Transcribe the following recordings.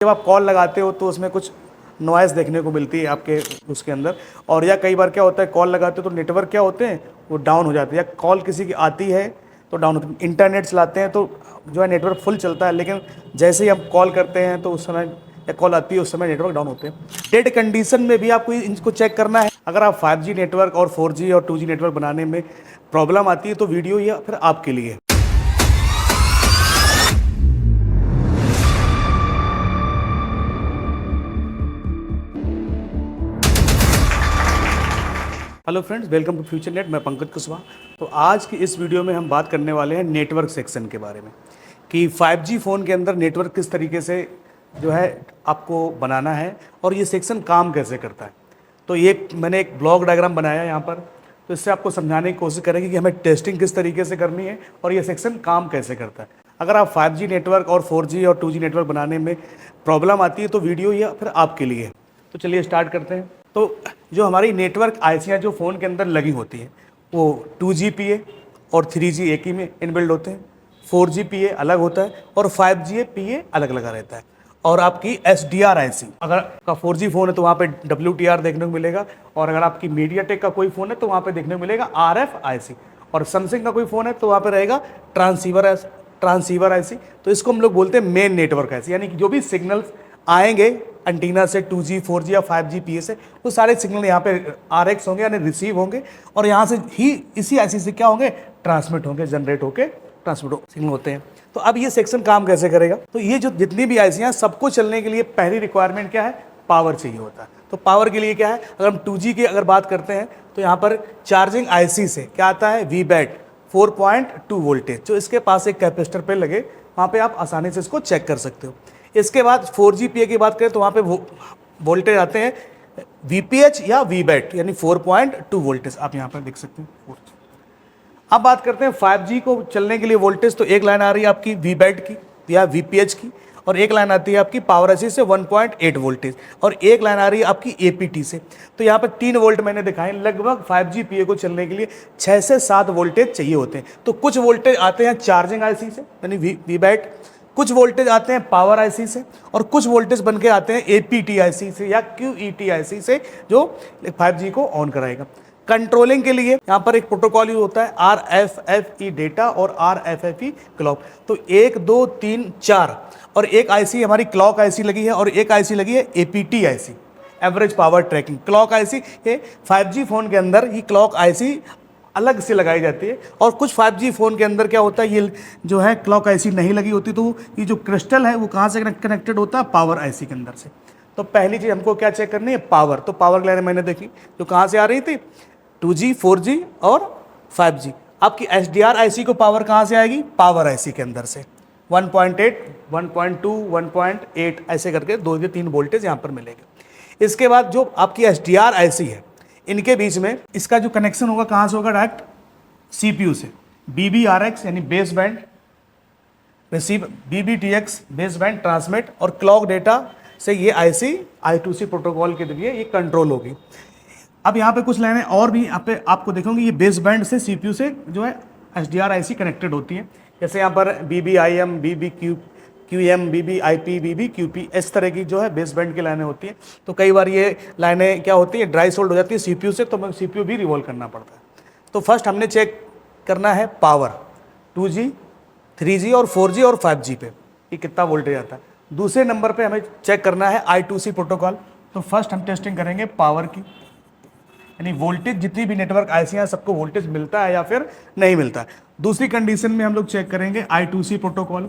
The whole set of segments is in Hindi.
जब आप कॉल लगाते हो तो उसमें कुछ नॉइज़ देखने को मिलती है आपके उसके अंदर, और या कई बार क्या होता है कॉल लगाते हो तो नेटवर्क क्या होते हैं वो डाउन हो जाते हैं, या कॉल किसी की आती है तो डाउन होती है। इंटरनेट चलाते हैं तो जो है नेटवर्क फुल चलता है, लेकिन जैसे ही हम कॉल करते हैं तो उस समय या कॉल आती है उस समय नेटवर्क डाउन होते हैं। डेड कंडीशन में भी आपको इनको चेक करना है। अगर आप 5G नेटवर्क और 4G और 2G नेटवर्क बनाने में प्रॉब्लम आती है तो वीडियो या फिर आपके लिए। Hello friends, welcome to Future Net. मैं पंकज कुशवाहा। तो आज की इस वीडियो में हम बात करने वाले हैं नेटवर्क सेक्शन के बारे में कि 5G फ़ोन के अंदर नेटवर्क किस तरीके से जो है आपको बनाना है और ये सेक्शन काम कैसे करता है। तो ये मैंने एक ब्लॉक डायग्राम बनाया है यहाँ पर, तो इससे आपको समझाने की कोशिश करेंगे कि हमें टेस्टिंग किस तरीके से करनी है और ये सेक्शन काम कैसे करता है। अगर आप 5G नेटवर्क और 4G और 2G नेटवर्क बनाने में प्रॉब्लम आती है तो वीडियो या फिर आपके लिए। तो चलिए स्टार्ट करते हैं। तो जो हमारी नेटवर्क आईसियाँ जो फ़ोन के अंदर लगी होती हैं वो 2GPA और 3G एक ही में इनबिल्ड होते हैं, 4GPA अलग होता है और 5GPA अलग लगा रहता है। और आपकी SDR IC, अगर आपका 4G फ़ोन है तो वहाँ पे WTR देखने को मिलेगा, और अगर आपकी मीडियाटेक का कोई फ़ोन है तो वहाँ पे देखने को मिलेगा RF IC, और सैमसंग का कोई फ़ोन है तो वहाँ पे रहेगा ट्रांसीवर IC। तो इसको हम लोग बोलते हैं मेन नेटवर्क IC, यानी कि जो भी सिग्नल्स आएंगे एंटीना से 2G 4G या 5GPA से, वो सारे सिग्नल यहाँ पे RX होंगे यानी रिसीव होंगे, और यहाँ से ही इसी IC से क्या होंगे, ट्रांसमिट होंगे, जनरेट होके ट्रांसमिट सिग्नल होते हैं। तो अब ये सेक्शन काम कैसे करेगा। तो ये जो जितनी भी IC हैं सबको चलने के लिए पहली रिक्वायरमेंट क्या है, पावर चाहिए होता है। तो पावर के लिए क्या है, अगर हम 2G की अगर बात करते हैं तो यहाँ पर चार्जिंग IC से क्या आता है, VBAT 4.2 वोल्टेज, जो इसके पास एक कैपेसिटर पे लगे, वहाँ पे आप आसानी से इसको चेक कर सकते हो। इसके बाद 4GPA की बात करें तो वहाँ पे वोल्टेज आते हैं VPH या VBAT यानी 4.2 वोल्टेज, आप यहाँ पर देख सकते हैं। अब बात करते हैं 5G को चलने के लिए वोल्टेज। तो एक लाइन आ रही है आपकी VBAT की या VPH की, और एक लाइन आती है आपकी पावर IC से 1.8 वोल्टेज, और एक लाइन आ रही है आपकी APT से। तो यहाँ पर 3 वोल्ट मैंने दिखाए। लगभग 5GPA को चलने के लिए 6 से 7 वोल्टेज चाहिए होते हैं। तो कुछ वोल्टेज आते हैं चार्जिंग IC से यानी VBAT, कुछ वोल्टेज आते हैं पावर IC से, और कुछ वोल्टेज बन के आते हैं APT IC से या QET IC से, जो 5G को ऑन कराएगा। कंट्रोलिंग के लिए यहाँ पर एक प्रोटोकॉल यूज होता है RFFE डेटा और RFFE क्लॉक। तो 1 2 3 4 और एक IC हमारी क्लॉक IC लगी है, और एक IC लगी है APT IC, average power tracking clock IC। ये 5G फ़ोन के अंदर ये क्लॉक IC अलग से लगाई जाती है, और कुछ 5G फ़ोन के अंदर क्या होता है, ये जो है क्लॉक IC नहीं लगी होती, तो ये जो क्रिस्टल है वो कहाँ से कनेक्टेड होता है, पावर IC के अंदर से। तो पहली चीज़ हमको क्या चेक करनी है, पावर। तो पावर लाइन मैंने देखी जो कहाँ से आ रही थी, 2G 4G और 5G। आपकी SDR IC को पावर कहाँ से आएगी, पावर IC के अंदर से 1.8 1.2 1.8 ऐसे करके 2 से 3 वोल्टेज यहाँ पर मिलेंगे। इसके बाद जो आपकी SDR IC है, इनके बीच में इसका जो कनेक्शन होगा कहाँ से होगा, डायरेक्ट CPU से BBRX यानी base band receive, BBTX base band transmit, और क्लॉक डेटा से ये IC I2C प्रोटोकॉल के जरिए ये कंट्रोल होगी। अब यहाँ पे कुछ लाइनें और भी यहाँ पे आपको देखोगे, ये बेस बैंड से CPU से जो है SDR IC कनेक्टेड होती है। जैसे यहाँ पर BBIM BBQM BBIP BBQP इस तरह की जो है बेस बैंड की लाइनें होती हैं। तो कई बार ये लाइनें क्या होती है, ड्राई सोल्ड हो जाती है CPU से, तो हमें CPU भी रिवॉल्व करना पड़ता है। तो फर्स्ट हमने चेक करना है पावर 2G 3G और 4G और 5G पे ये कितना वोल्टेज आता है। दूसरे नंबर पे हमें चेक करना है I2C प्रोटोकॉल। तो फर्स्ट हम टेस्टिंग करेंगे पावर की, यानी वोल्टेज जितनी भी नेटवर्क IC हैं सबको वोल्टेज मिलता है या फिर नहीं मिलता है। दूसरी कंडीशन में हम लोग चेक करेंगे I2C प्रोटोकॉल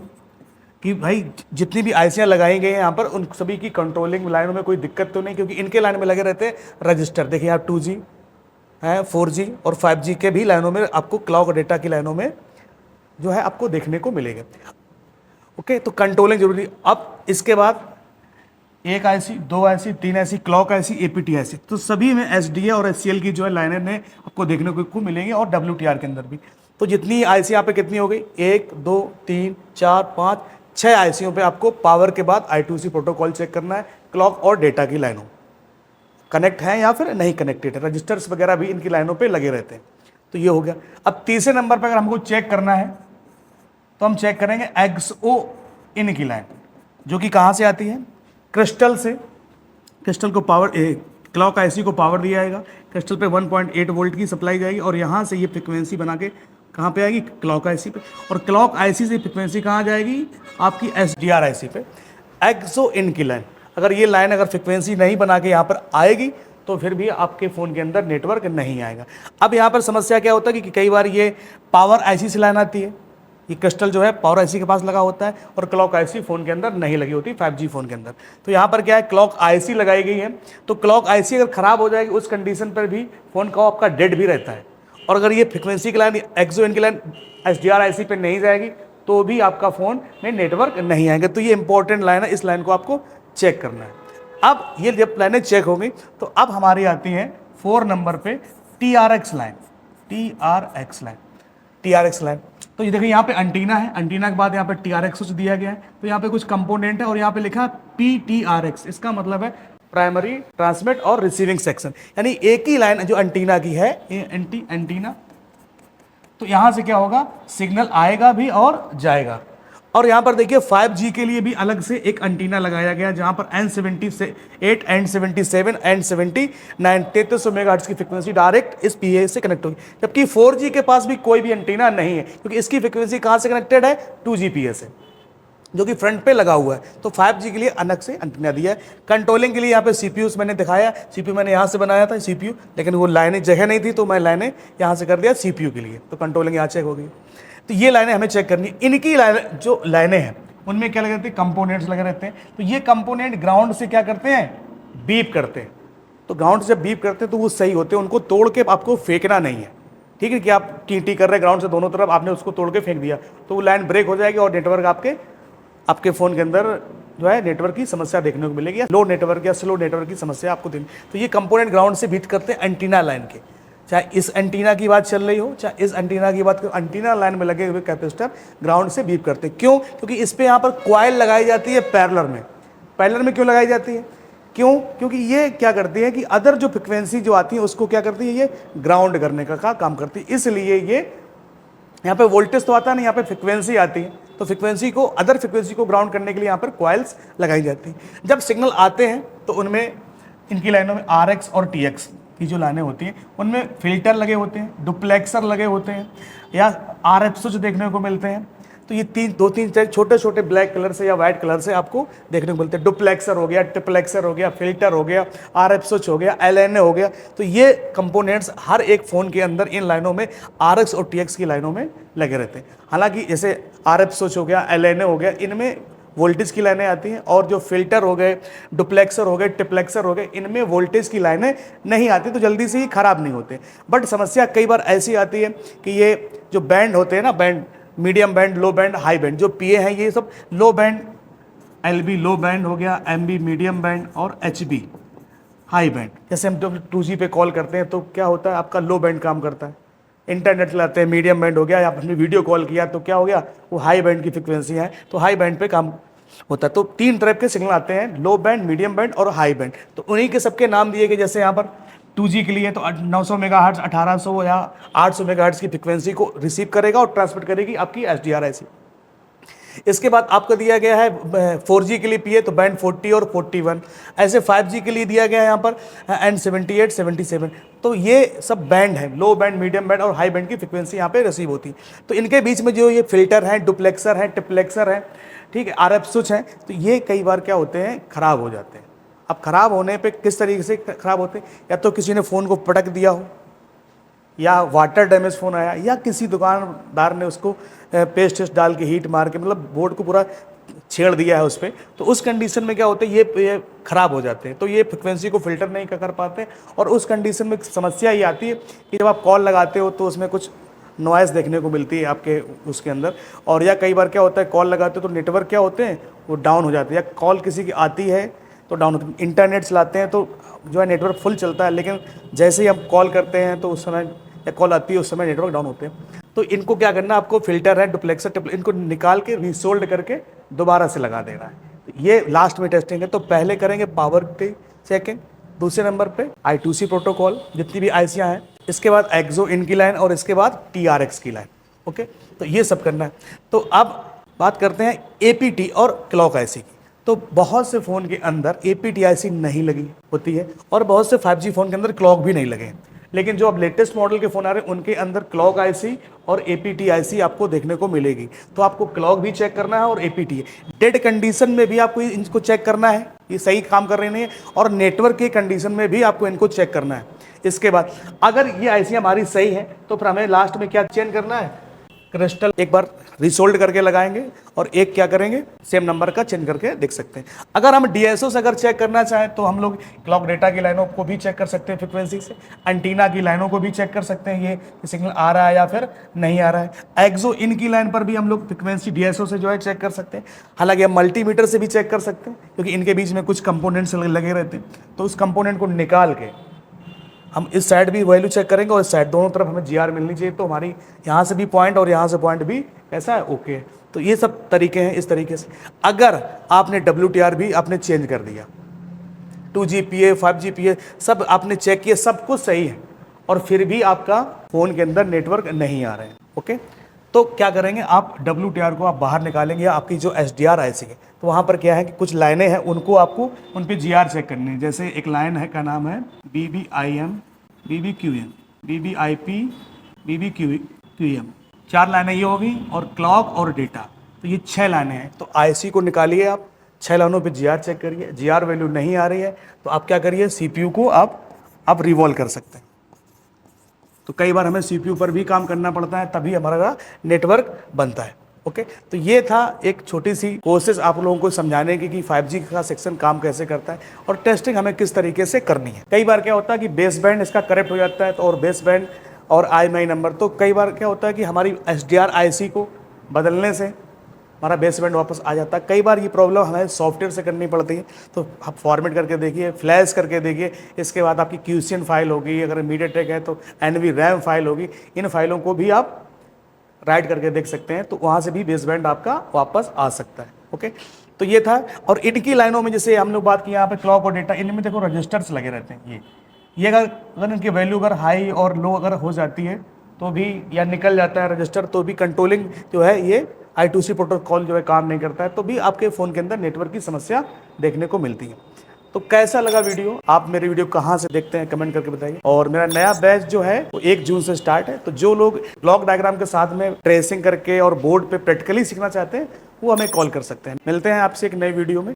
कि भाई जितनी भी IC लगाई गई हैं यहाँ पर उन सभी की कंट्रोलिंग लाइनों में कोई दिक्कत तो नहीं, क्योंकि इनके लाइन में लगे रहते हैं रजिस्टर। देखिए आप 2G है, 4G और 5G के भी लाइनों में आपको क्लॉक डेटा की लाइनों में जो है आपको देखने को मिलेगा। ओके, तो कंट्रोलिंग जरूरी। अब इसके बाद 1 IC 2 IC 3 IC clock IC APT IC, तो सभी में SDA और SCL की जो है लाइनें ने आपको देखने को मिलेंगी, और WTR के अंदर भी। तो जितनी IC यहाँ पे कितनी हो गई, 1 2 3 4 5 6 ICयों पे आपको पावर के बाद I2C प्रोटोकॉल चेक करना है, क्लॉक और डेटा की लाइनों कनेक्ट है या फिर नहीं कनेक्टेड है। रजिस्टर्स वगैरह भी इनकी लाइनों पे लगे रहते हैं। तो ये हो गया। अब तीसरे नंबर पर अगर हमको चेक करना है तो हम चेक करेंगे XO इन की लाइन, जो कि कहाँ से आती है, क्रिस्टल से, क्रिस्टल को पावर क्लॉक आईसी को पावर दिया जाएगा। क्रिस्टल पे 1.8 वोल्ट की सप्लाई जाएगी और यहाँ से ये फ्रिक्वेंसी बना के कहाँ पे आएगी, क्लॉक आईसी पे। और क्लॉक आईसी से फ्रिक्वेंसी कहाँ जाएगी, आपकी एसडीआर आईसी पे। एक्सो इन की लाइन, अगर ये लाइन अगर फ्रिक्वेंसी नहीं बना के यहाँ पर आएगी तो फिर भी आपके फ़ोन के अंदर नेटवर्क नहीं आएगा। अब यहाँ पर समस्या क्या होता है कि कई बार ये पावर आईसी से लाइन आती है, ये क्रिस्टल जो है पावर आईसी के पास लगा होता है और क्लॉक आईसी फ़ोन के अंदर नहीं लगी होती 5G फ़ोन के अंदर। तो यहाँ पर क्या है, क्लॉक आईसी लगाई गई है। तो क्लॉक आईसी अगर ख़राब हो जाएगी उस कंडीशन पर भी फ़ोन का आपका डेड भी रहता है। और अगर ये फ्रिक्वेंसी की लाइन, एक्सो इन की लाइन एसडीआर आईसी पे नहीं जाएगी तो भी आपका फ़ोन में नेटवर्क नहीं आएगा। तो ये इंपॉर्टेंट लाइन है, इस लाइन को आपको चेक करना है। अब ये जब लाइनें चेक होंगी तो अब हमारी आती है 4 नंबर पे TRX लाइन। TRX लाइन, तो ये देखिए यहाँ पे एंटीना है, एंटीना के बाद यहाँ पे TRX दिया गया है। तो यहाँ पे कुछ कंपोनेंट है और यहाँ पे लिखा PTRX, इसका मतलब है प्राइमरी ट्रांसमिट और रिसीविंग सेक्शन, यानी एक ही लाइन जो एंटीना की है, एंटीना। तो यहाँ से क्या होगा, सिग्नल आएगा भी और जाएगा। और यहाँ पर देखिए 5G के लिए भी अलग से एक एंटीना लगाया गया जहाँ पर N78, N77, N79 3300 मेगाहर्ट्ज की फ्रिक्वेंसी डायरेक्ट इस PA से कनेक्ट होगी। जबकि 4G के पास भी कोई भी एंटीना नहीं है क्योंकि इसकी फ्रिक्वेंसी कहाँ से कनेक्टेड है, 2G PA से, जो कि फ्रंट पे लगा हुआ है। तो 5G के लिए अलग से एंटीना दिया है। कंट्रोलिंग के लिए यहाँ पे CPUs मैंने दिखाया, CPU मैंने यहाँ से बनाया था CPU, लेकिन वो लाइनें जगह नहीं थी तो मैं लाइनें यहाँ से कर दिया CPU के लिए, तो कंट्रोलिंग यहाँ चेक हो गई। तो ये लाइनें हमें चेक करनी है। इनकी जो लाइनें हैं उनमें क्या लगे रहते हैं, कंपोनेंट्स लगे रहते हैं। तो ये कंपोनेंट ग्राउंड से क्या करते हैं, बीप करते हैं। तो ग्राउंड से जब बीप करते हैं तो वो सही होते हैं, उनको तोड़ के आपको फेंकना नहीं है। ठीक है कि आप टी कर रहे हैं ग्राउंड से दोनों तरफ, आपने उसको तोड़ के फेंक दिया तो वो लाइन ब्रेक हो जाएगी और नेटवर्क आपके फ़ोन के अंदर जो है नेटवर्क की समस्या देखने को मिलेगी, या लो नेटवर्क या स्लो नेटवर्क की समस्या आपको देखनी। तो ये कंपोनेंट ग्राउंड से बीट करते हैं एंटीना लाइन के, चाहे इस एंटीना की बात चल रही हो चाहे इस एंटीना की बात, एंटीना लाइन में लगे हुए कैपेसिटर ग्राउंड से बीप करते हैं। क्यों, क्योंकि इस पे यहाँ पर कॉइल लगाई जाती है पैरेलल में। पैरेलल में क्यों लगाई जाती है, क्यों, क्योंकि ये क्या करती है कि अदर जो फ्रिक्वेंसी जो आती है उसको क्या करती है, ये ग्राउंड करने का काम करती है। इसलिए ये यहाँ पे वोल्टेज तो आता नहीं, यहाँ पे फ्रिक्वेंसी आती है, तो फ्रिक्वेंसी को, अदर फ्रिक्वेंसी को ग्राउंड करने के लिए यहाँ पर कॉइल्स लगाई जाती हैं। जब सिग्नल आते हैं तो उनमें, इनकी लाइनों में RX और TX की जो लाइनें होती हैं उनमें फिल्टर लगे होते हैं, डुप्लेक्सर लगे होते हैं, या RF स्विच देखने को मिलते हैं। तो ये दो तीन छोटे छोटे ब्लैक कलर से या वाइट कलर से आपको देखने को मिलते हैं। डुप्लेक्सर हो गया, ट्रिप्लेक्सर हो गया, फिल्टर हो गया, RF स्विच हो गया, LNA हो गया। तो ये कंपोनेंट्स हर एक फ़ोन के अंदर इन लाइनों में, RX और TX की लाइनों में लगे रहते हैं। हालांकि जैसे RF स्विच हो गया, LNA हो गया, इनमें वोल्टेज की लाइनें आती हैं, और जो फिल्टर हो गए, डुप्लेक्सर हो गए, ट्रिप्लेक्सर हो गए, इनमें वोल्टेज की लाइनें नहीं आती, तो जल्दी से ही ख़राब नहीं होते। बट समस्या कई बार ऐसी आती है कि ये जो बैंड होते हैं ना, बैंड, मीडियम बैंड, लो बैंड, हाई बैंड, जो PA हैं ये सब लो बैंड, LB लो बैंड हो गया, MB मीडियम बैंड और HB हाई बैंड। जैसे हम जब 2G पे कॉल करते हैं तो क्या होता है, आपका लो बैंड काम करता है। इंटरनेट चलाते हैं, मीडियम बैंड हो गया, या आपने वीडियो कॉल किया तो क्या हो गया, वो हाई बैंड की फ्रिक्वेंसी है, तो हाई बैंड पे काम होता है। तो 3 टाइप के सिग्नल आते हैं, लो बैंड, मीडियम बैंड और हाई बैंड। तो उन्हीं के सबके नाम दिए गए। जैसे यहाँ पर 2G के लिए तो 900 मेगाहर्ट्ज, 1800 या 800 मेगाहर्ट्ज की फ्रिक्वेंसी को रिसीव करेगा और ट्रांसमिट करेगी आपकी SDR IC। इसके बाद आपको दिया गया है 4G के लिए PA, तो बैंड 40 और 41। ऐसे 5G के लिए दिया गया है यहाँ पर N78, 77। तो ये सब बैंड है, लो बैंड, मीडियम बैंड और हाई बैंड की फ्रिक्वेंसी यहाँ पे रिसीव होती है। तो इनके बीच में जो ये फिल्टर हैं, डुप्लेक्सर हैं, ट्रिप्लेक्सर हैं, ठीक है, RF स्विच हैं, तो ये कई बार क्या होते हैं, ख़राब हो जाते हैं। अब ख़राब होने पे किस तरीके से ख़राब होते हैं, या तो किसी ने फ़ोन को पटक दिया हो, या वाटर डैमेज फ़ोन आया, या किसी दुकानदार ने उसको पेस्ट टेस्ट डाल के हीट मार के, मतलब बोर्ड को पूरा छेड़ दिया है उस पर, तो उस कंडीशन में क्या होता है, ये ख़राब हो जाते हैं। तो ये फ्रिक्वेंसी को फिल्टर नहीं कर पाते, और उस कंडीशन में समस्या ये आती है कि जब आप कॉल लगाते हो तो उसमें कुछ नॉइज़ देखने को मिलती है आपके उसके अंदर। और या कई बार क्या होता है, कॉल लगाते हो तो नेटवर्क क्या होते हैं, वो डाउन हो जाते हैं, या कॉल किसी की आती है तो डाउन होती है। इंटरनेट चलाते हैं तो जो है नेटवर्क फुल चलता है, लेकिन जैसे ही हम कॉल करते हैं तो उस समय, या कॉल आती है उस समय नेटवर्क डाउन होते हैं। तो इनको क्या करना है, आपको फिल्टर है, डुप्लेक्सर, इनको निकाल के रीसोल्ड करके दोबारा से लगा देना है। तो ये लास्ट में टेस्टिंग है। तो पहले करेंगे पावर की चेकिंग, दूसरे नंबर पे I2C प्रोटोकॉल जितनी भी आईसियाँ हैं, इसके बाद एक्सो इन की लाइन, और इसके बाद TRX की लाइन। ओके, तो ये सब करना है। तो अब बात करते हैं APT और क्लॉक IC की। तो बहुत से फ़ोन के अंदर APTIC नहीं लगी होती है और बहुत से 5G फ़ोन के अंदर क्लॉक भी नहीं लगे हैं। लेकिन जो अब लेटेस्ट मॉडल के फ़ोन आ रहे हैं उनके अंदर क्लॉक IC और APTIC आपको देखने को मिलेगी। तो आपको क्लॉक भी चेक करना है और APT डेड कंडीशन में भी आपको इनको चेक करना है, ये सही काम कर रहे नहीं है, और नेटवर्क के कंडीशन में भी आपको इनको चेक करना है। इसके बाद अगर ये IC हमारी सही है तो फिर हमें लास्ट में क्या चेंज करना है, क्रिस्टल एक बार रिसोल्ड करके लगाएंगे और एक क्या करेंगे, सेम नंबर का चेंज करके देख सकते हैं। अगर हम DSO से अगर चेक करना चाहें तो हम लोग क्लॉक डेटा की लाइनों को भी चेक कर सकते हैं फ्रिक्वेंसी से, एंटीना की लाइनों को भी चेक कर सकते हैं, ये सिग्नल आ रहा है या फिर नहीं आ रहा है। एक्सो इन की लाइन पर भी हम लोग फ्रिक्वेंसी DSO से जो है चेक कर सकते हैं। हालांकि हम मल्टीमीटर से भी चेक कर सकते हैं क्योंकि इनके बीच में कुछ कंपोनेंट्स लगे रहते हैं, तो उस कंपोनेंट को निकाल के हम इस साइड भी वैल्यू चेक करेंगे और इस साइड दोनों तरफ हमें GR मिलनी चाहिए, तो हमारी यहाँ से भी पॉइंट और यहाँ से पॉइंट भी ऐसा है ओके। तो ये सब तरीके हैं। इस तरीके से अगर आपने WTR भी आपने चेंज कर दिया, 2GPA 5GPA सब आपने चेक किया, सब कुछ सही है और फिर भी आपका फ़ोन के अंदर नेटवर्क नहीं आ रहे हैं, ओके, तो क्या करेंगे आप, WTR को आप बाहर निकालेंगे, आपकी जो SDR IC है तो वहाँ पर क्या है कि कुछ लाइनें हैं उनको आपको उन पे GR चेक करनी है। जैसे एक लाइन है का नाम है BBIM BBQM BBIP BBQM, 4 लाइनें ये होगी और क्लॉक और डेटा, तो ये 6 लाइनें हैं। तो IC को निकालिए आप, 6 लाइनों पे GR चेक करिए, GR वैल्यू नहीं आ रही है तो आप क्या करिए, CPU को आप रिवॉल्व कर सकते हैं। तो कई बार हमें CPU पर भी काम करना पड़ता है, तभी हमारा नेटवर्क बनता है, ओके। तो ये था एक छोटी सी कोशिश आप लोगों को समझाने की कि 5G का सेक्शन काम कैसे करता है और टेस्टिंग हमें किस तरीके से करनी है। कई बार क्या होता है कि बेस बैंड इसका करेक्ट हो जाता है, तो और बेस बैंड और IMEI नंबर, तो कई बार क्या होता है कि हमारी SDR IC को बदलने से हमारा बेस बैंड वापस आ जाता है। कई बार ये प्रॉब्लम हमें सॉफ्टवेयर से करनी पड़ती है, तो आप फॉर्मेट करके देखिए, फ्लैश करके देखिए, इसके बाद आपकी QCin फाइल होगी, अगर MediaTek है तो NVRAM फाइल होगी, इन फाइलों को भी आप राइट करके देख सकते हैं, तो वहाँ से भी बेस बैंड आपका वापस आ सकता है, ओके। तो ये था। और इनकी लाइनों में जैसे हम लोग बात की यहाँ पे क्लॉक और डेटा, इनमें देखो रजिस्टर्स लगे रहते हैं। ये अगर इनकी वैल्यू अगर हाई और लो अगर हो जाती है तो भी, या निकल जाता है रजिस्टर, तो भी कंट्रोलिंग जो है ये I2C प्रोटोकॉल जो है काम नहीं करता है, तो भी आपके फ़ोन के अंदर नेटवर्क की समस्या देखने को मिलती है। तो कैसा लगा वीडियो, आप मेरे वीडियो कहाँ से देखते हैं कमेंट करके बताइए। और मेरा नया बैच जो है वो 1 जून से स्टार्ट है, तो जो लोग ब्लॉक डायग्राम के साथ में ट्रेसिंग करके और बोर्ड पे प्रैक्टिकली सीखना चाहते हैं वो हमें कॉल कर सकते हैं। मिलते हैं आपसे एक नई वीडियो में।